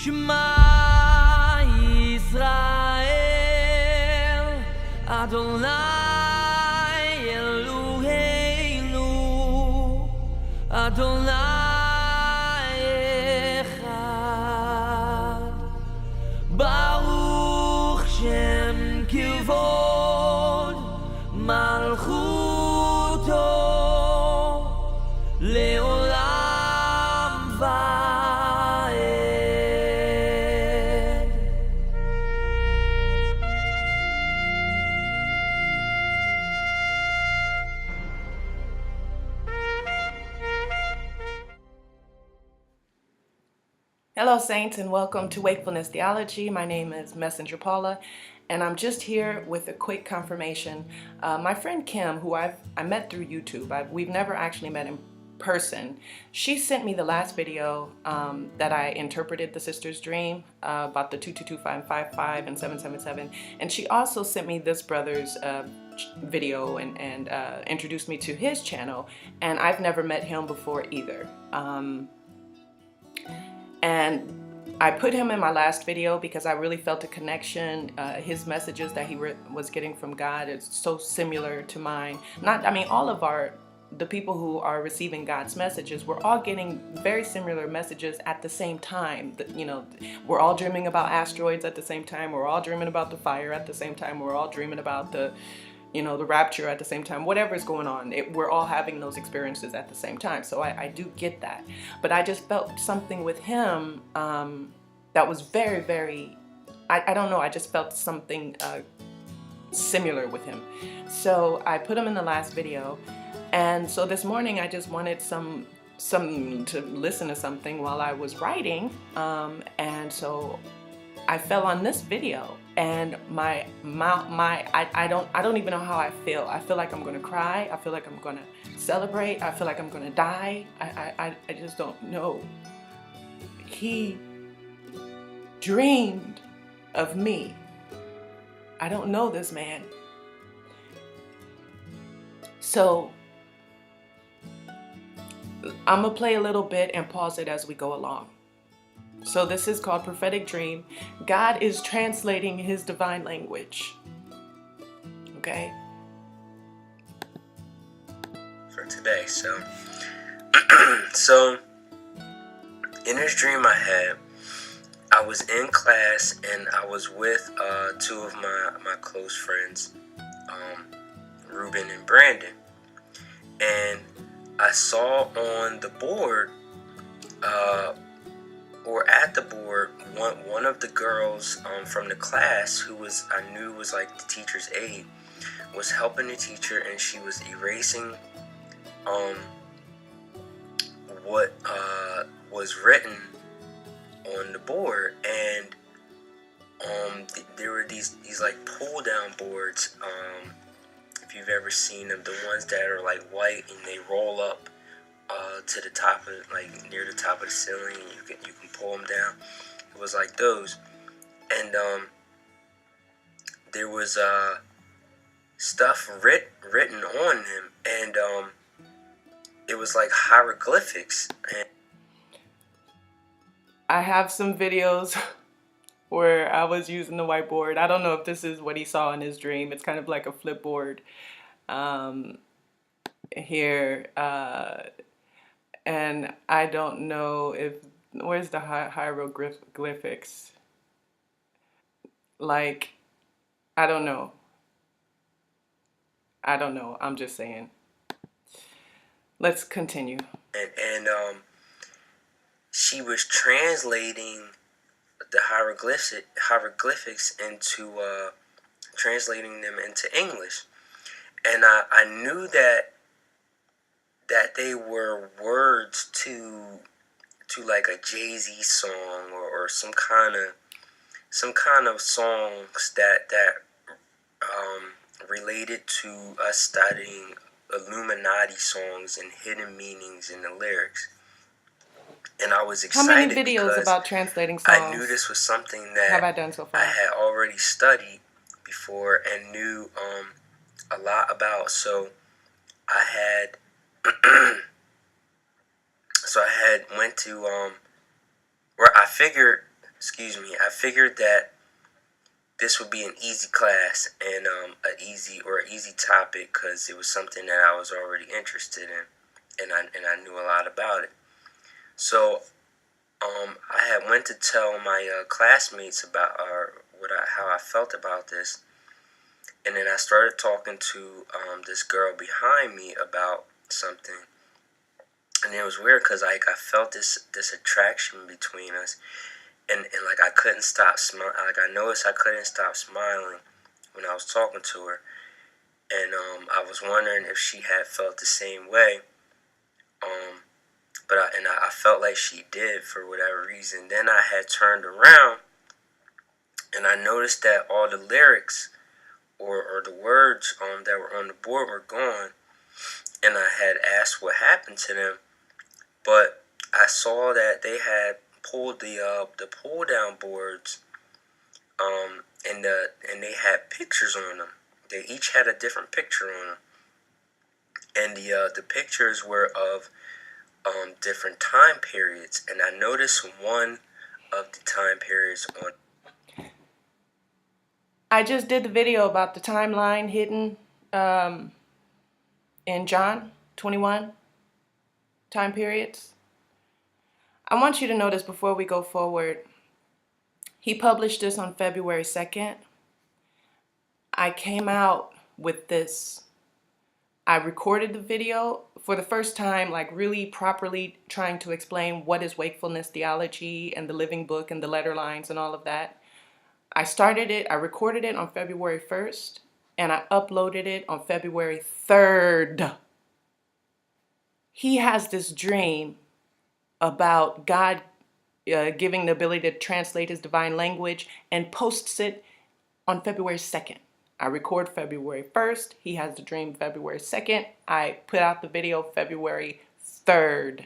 Shema Yisrael Adonai Eloheinu Adonai Echad Baruch Shem Kivod Malchuto Leolam Vaed. Hello, Saints, and welcome to Wakefulness Theology. My name is Messenger Paula, and I'm just here with a quick confirmation. My friend Kim, who I met through YouTube, we've never actually met in person. She sent me the last video that I interpreted the sister's dream about the 222-555 and 777, and she also sent me this brother's video and introduced me to his channel, and I've never met him before either. And I put him in my last video because I really felt a connection. His messages that he was getting from God is so similar to mine. All of the people who are receiving God's messages, we're all getting very similar messages at the same time. We're all dreaming about asteroids at the same time. We're all dreaming about the fire at the same time. We're all dreaming about the rapture at the same time. Whatever's going on, we're all having those experiences at the same time. So I do get that. But I just felt something with him that was very, very, I don't know, I just felt something similar with him. So I put him in the last video. And so this morning I just wanted some to listen to something while I was writing. And so I fell on this video, and I don't even know how I feel. I feel like I'm gonna cry. I feel like I'm gonna celebrate. I feel like I'm gonna die. I just don't know. He dreamed of me. I don't know this man. So I'm gonna play a little bit and pause it as we go along. So this is called Prophetic Dream. God is translating his divine language. Okay? For today, so in this dream I was in class and I was with two of my close friends, Ruben and Brandon, and I saw on the board or at the board, one of the girls from the class who I knew was like the teacher's aide, was helping the teacher, and she was erasing what was written on the board, and there were these like pull down boards. If you've ever seen them, the ones that are like white and they roll up to the top of, like near the top of the ceiling, and you can pull them down. It was like those, and there was stuff written on them, and it was like hieroglyphics. And I have some videos where I was using the whiteboard. I don't know if this is what he saw in his dream. It's kind of like a flipboard here. And I don't know where's the hieroglyphics? Like, I don't know. I'm just saying. Let's continue. And she was translating the hieroglyphics into translating them into English, and I knew that they were words to like a Jay-Z song or some kind of songs that related to us studying Illuminati songs and hidden meanings in the lyrics. And I was excited. How many videos about translating songs I knew this was something that have I done so far? I had already studied before and knew a lot about. So I had went to where I figured I figured that this would be an easy class and an easy topic because it was something that I was already interested in, and I knew a lot about it. So I had went to tell my classmates about how I felt about this, and then I started talking to this girl behind me about something, and it was weird because like I felt this attraction between us, and like I couldn't stop smiling. Like I noticed I couldn't stop smiling when I was talking to her, and I was wondering if she had felt the same way. But I felt like she did for whatever reason. Then I had turned around and I noticed that all the lyrics or the words that were on the board were gone, and I had asked what happened to them, but I saw that they had pulled the pull down boards, and they had pictures on them. They each had a different picture on them, and the pictures were of different time periods, and I noticed one of the time periods on. I just did the video about the timeline hidden in John 21 time periods. I want you to notice before we go forward, he published this on February 2nd. I came out with this. I recorded the video for the first time, like really properly trying to explain what is wakefulness theology and the living book and the letter lines and all of that. I recorded it on February 1st, and I uploaded it on February 3rd. He has this dream about God giving the ability to translate his divine language and posts it on February 2nd. I record February 1st. He has the dream February 2nd. I put out the video February 3rd.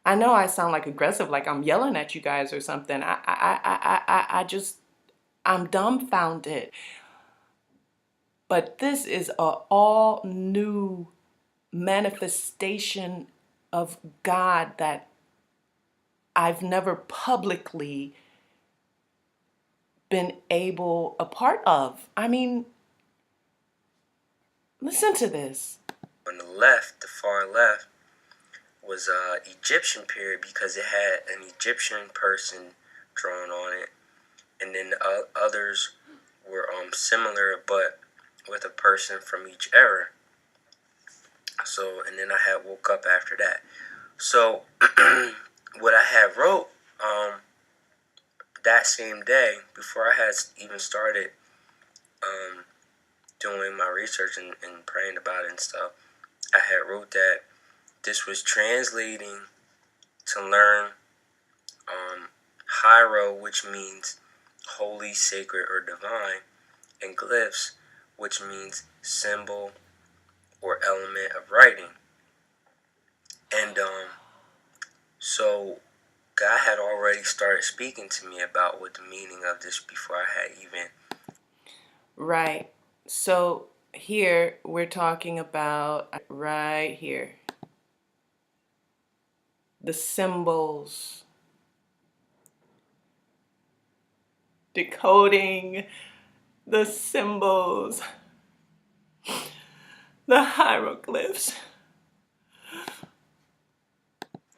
I know I sound like aggressive, like I'm yelling at you guys or something. I'm dumbfounded. But this is a all new manifestation of God that I've never publicly been a part of. I mean, listen to this. On the left, the far left, was Egyptian period because it had an Egyptian person drawn on it, and then the others were similar but with a person from each era. So, and then I had woke up after that. So, what I had wrote that same day, before I had even started doing my research and praying about it and stuff, I had wrote that this was translating to learn hiero, which means holy, sacred, or divine, and glyphs, which means symbol or element of writing. And so God had already started speaking to me about what the meaning of this before I had even. Right. So here we're talking about right here. The symbols. Decoding the symbols. The hieroglyphs.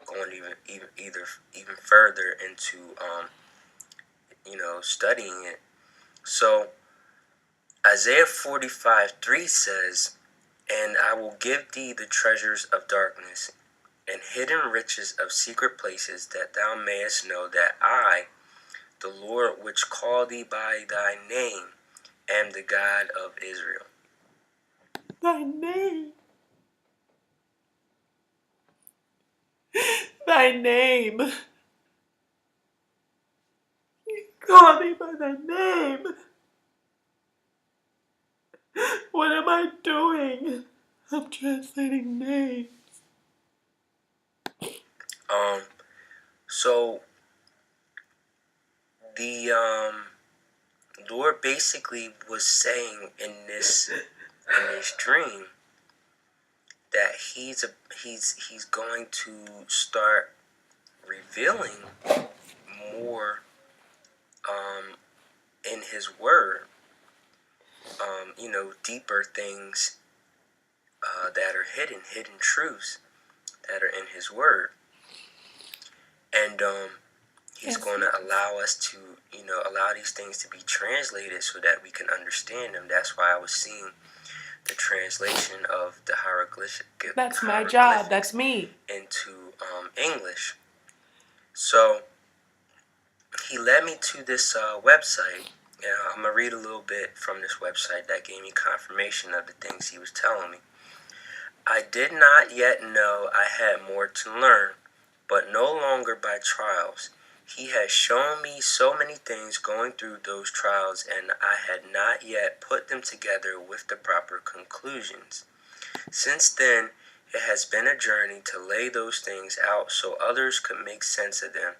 Going even further into studying it. So Isaiah 45:3 says, "And I will give thee the treasures of darkness and hidden riches of secret places, that thou mayest know that I, the Lord which called thee by thy name, am the God of Israel." Thy name. Thy name. Call me by thy name. What am I doing? I'm translating names. So the Lord basically was saying in this dream that he's going to start revealing more in his word, deeper things that are hidden truths that are in his word. And he's going to allow us to, allow these things to be translated so that we can understand them. That's why I was seeing the translation of the hieroglyphic. That's my job. That's me. Into English. So he led me to this website. And I'm going to read a little bit from this website that gave me confirmation of the things he was telling me. I did not yet know I had more to learn, but no longer by trials. He has shown me so many things going through those trials, and I had not yet put them together with the proper conclusions. Since then, it has been a journey to lay those things out so others could make sense of them.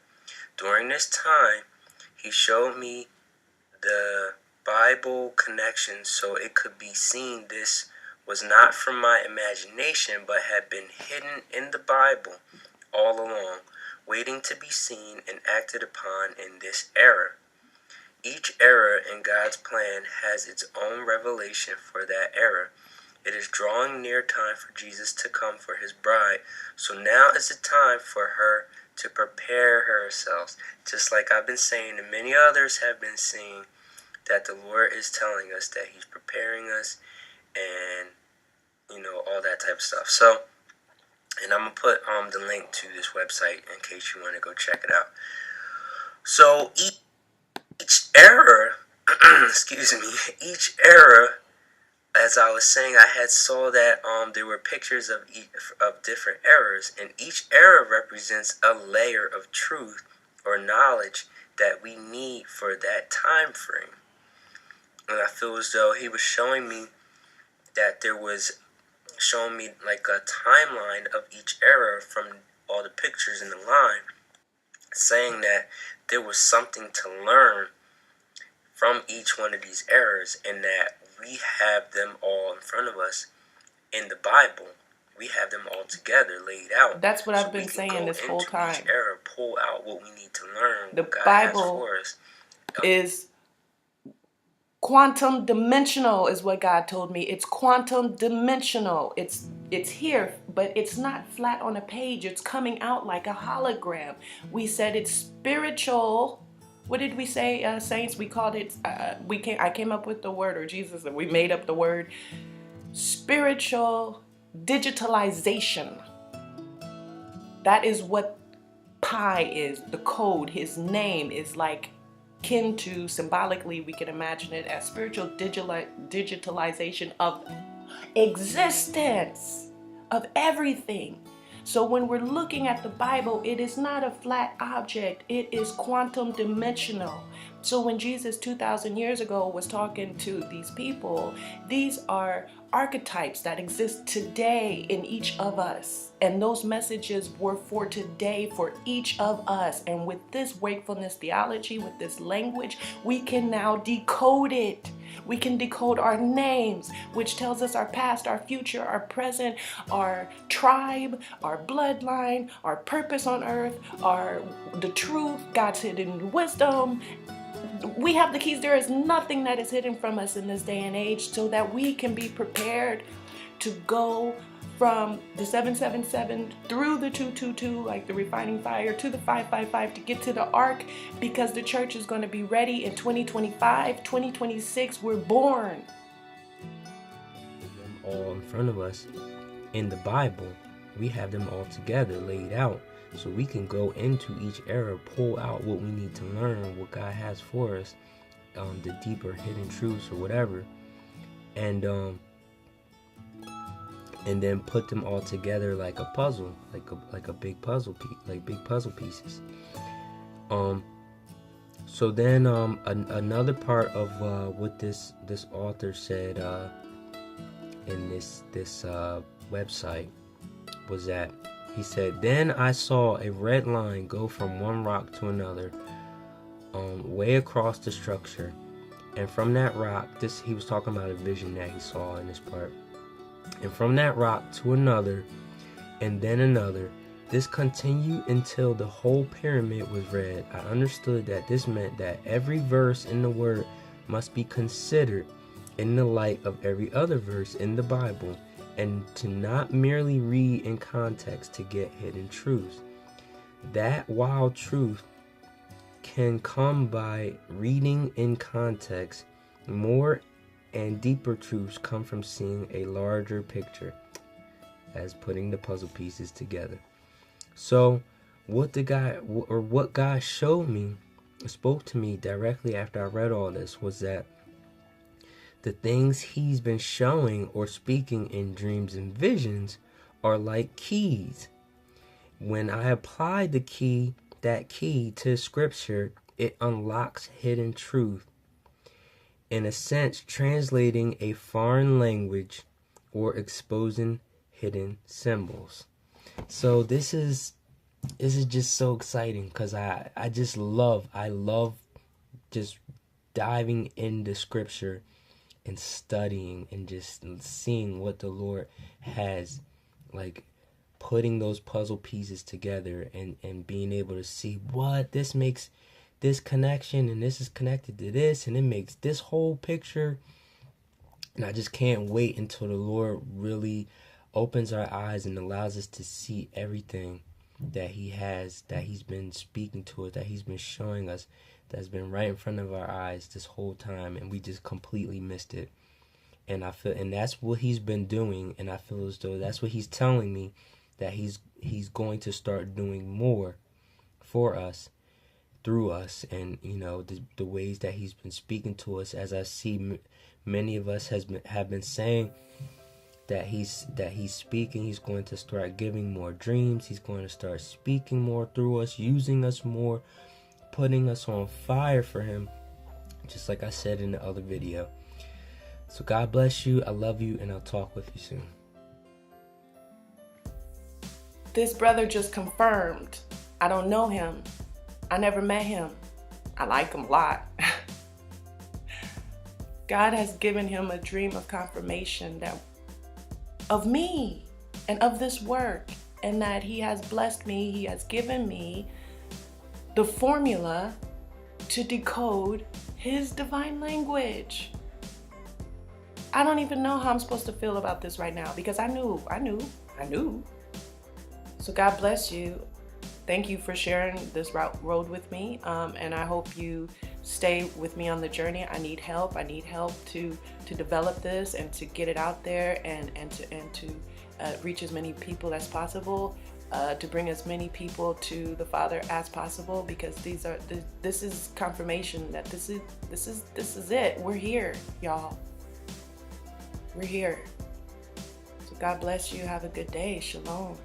During this time, he showed me the Bible connection so it could be seen this was not from my imagination but had been hidden in the Bible all along, waiting to be seen and acted upon in this era. Each era in God's plan has its own revelation for that era. It is drawing near time for Jesus to come for his bride, so now is the time for her to prepare herself, just like I've been saying and many others have been saying, that the Lord is telling us that he's preparing us and, all that type of stuff. So, and I'm going to put the link to this website in case you want to go check it out. So, each era, each era, as I was saying, I had saw that there were pictures of different eras, and each era represents a layer of truth or knowledge that we need for that time frame. And I feel as though he was showing me that showing me like a timeline of each era from all the pictures in the line, saying that there was something to learn from each one of these eras, and that we have them all in front of us in the Bible. We have them all together laid out. That's what I've been saying this whole time. Each era, pull out what we need to learn. The what God Bible has for us. is quantum dimensional, is what God told me. It's quantum dimensional. It's here, but it's not flat on a page. It's coming out like a hologram. We said it's spiritual. What did we say, saints? We called it. I came up with the word, or Jesus, and we made up the word. Spiritual digitalization. That is what pi is. The code. His name is like kin to, symbolically, we can imagine it as spiritual digitalization of existence, of everything. So when we're looking at the Bible, it is not a flat object. It is quantum dimensional. So when Jesus 2,000 years ago was talking to these people, these are archetypes that exist today in each of us. And those messages were for today, for each of us. And with this wakefulness theology, with this language, we can now decode it. We can decode our names, which tells us our past, our future, our present, our tribe, our bloodline, our purpose on earth, the truth, God's hidden wisdom. We have the keys. There is nothing that is hidden from us in this day and age, so that we can be prepared to go from the 777 through the 222, like the refining fire, to the 555 to get to the ark, because the church is going to be ready in 2025, 2026. We're born. All in front of us in the Bible. We have them all together laid out. So we can go into each era, pull out what we need to learn, what God has for us, the deeper hidden truths or whatever, and then put them all together like a puzzle, like a big puzzle piece, like big puzzle pieces. So then another part of what this author said in this website was that he said, then I saw a red line go from one rock to another, way across the structure. And from that rock, he was talking about a vision that he saw in this part. And from that rock to another, and then another, This continued until the whole pyramid was read. I understood that this meant that every verse in the Word must be considered in the light of every other verse in the Bible, and to not merely read in context to get hidden truths. That while truth can come by reading in context, more and deeper truths come from seeing a larger picture, as putting the puzzle pieces together. So what God showed me, spoke to me directly after I read all this, was that the things he's been showing or speaking in dreams and visions are like keys. When I applied that key to scripture, it unlocks hidden truth. In a sense, translating a foreign language or exposing hidden symbols. So this is just so exciting, because I love just diving into scripture and studying and just seeing what the Lord has, like putting those puzzle pieces together and being able to see what this makes this connection, and this is connected to this, and it makes this whole picture. And I just can't wait until the Lord really opens our eyes and allows us to see everything that he's been speaking to us, that he's been showing us, that's been right in front of our eyes this whole time, and we just completely missed it. And I feel, and that's what he's been doing, and I feel as though that's what he's telling me, that he's going to start doing more for us, through us, and the ways that he's been speaking to us. As I see many of us have been saying that he's speaking, he's going to start giving more dreams, he's going to start speaking more through us, using us more, putting us on fire for him, just like I said in the other video. So God bless you, I love you, and I'll talk with you soon. This brother just confirmed. I don't know him. I never met him. I like him a lot. God has given him a dream of confirmation of me and of this work, and that he has blessed me. He has given me the formula to decode his divine language. I don't even know how I'm supposed to feel about this right now, because I knew. So God bless you. Thank you for sharing this road with me, and I hope you stay with me on the journey. I need help. I need help to develop this and to get it out there, and to reach as many people as possible, to bring as many people to the Father as possible, because this is confirmation that this is it. We're here, y'all. We're here. So God bless you. Have a good day. Shalom.